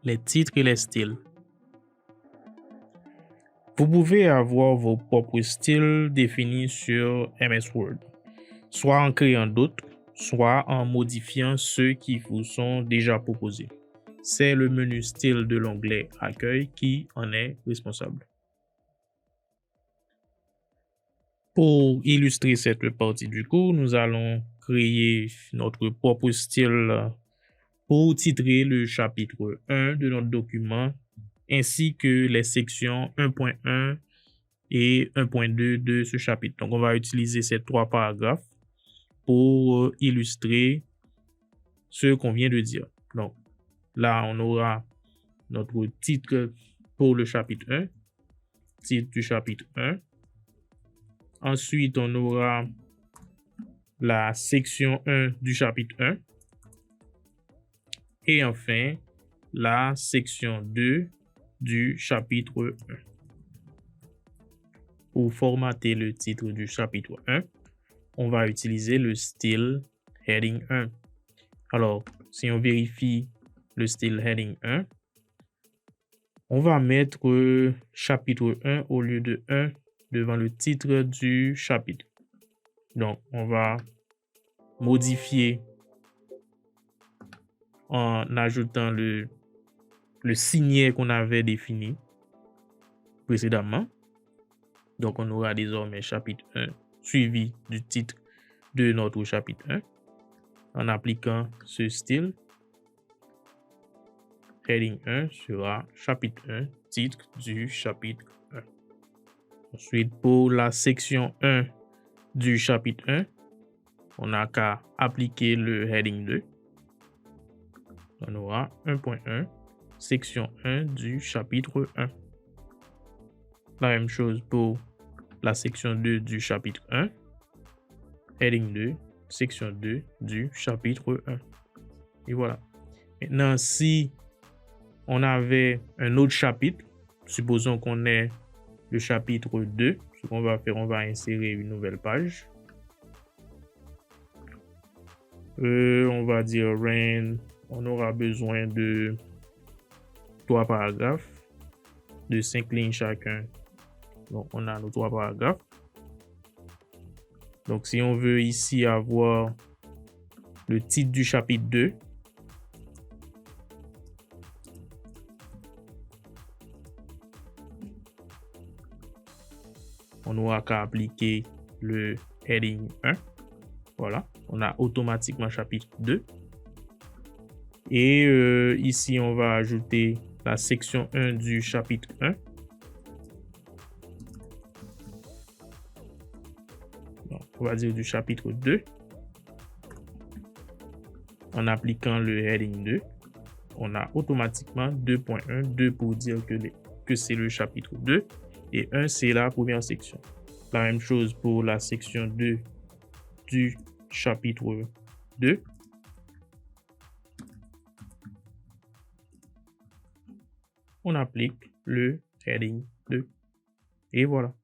les titres et les styles. Vous pouvez avoir vos propres styles définis sur MS Word, soit en créant d'autres, soit en modifiant ceux qui vous sont déjà proposés. C'est le menu style de l'onglet Accueil qui en est responsable. Pour illustrer cette partie du cours, nous allons créer notre propre style pour titrer le chapitre 1 de notre document ainsi que les sections 1.1 et 1.2 de ce chapitre. Donc, on va utiliser ces 3 paragraphes pour illustrer ce qu'on vient de dire. Donc, là, on aura notre titre pour le chapitre 1, titre du chapitre 1. Ensuite, on aura la section 1 du chapitre 1. Et enfin, la section 2 du chapitre 1. Pour formater le titre du chapitre 1, on va utiliser le style Heading 1. Alors, si on vérifie le style Heading 1, on va mettre chapitre 1 au lieu de 1 devant le titre du chapitre. Donc, on va modifier en ajoutant le signet qu'on avait défini précédemment. Donc, on aura désormais chapitre 1 suivi du titre de notre chapitre 1 en appliquant ce style. Heading 1 sera chapitre 1, titre du chapitre 1. Ensuite, pour la section 1 du chapitre 1, on n'a qu'à appliquer le heading 2. On aura 1.1, section 1 du chapitre 1. La même chose pour la section 2 du chapitre 1. Heading 2, section 2 du chapitre 1. Et voilà. Maintenant, si on avait un autre chapitre, supposons qu'on ait le chapitre 2, ce qu'on va faire, on va insérer une nouvelle page. On va dire rain, on aura besoin de 3 paragraphes de 5 lignes chacun. Donc, on a nos 3 paragraphes. Donc, si on veut ici avoir le titre du chapitre 2, on aura qu'à appliquer le heading 1. Voilà, on a automatiquement chapitre 2. Et ici, on va ajouter la section 1 du chapitre 1. Donc, on va dire du chapitre 2. En appliquant le heading 2, on a automatiquement 2.1, 2 pour dire que c'est le chapitre 2 et 1 c'est la première section. La même chose pour la section 2 du chapitre 2. On applique le heading 2 et voilà.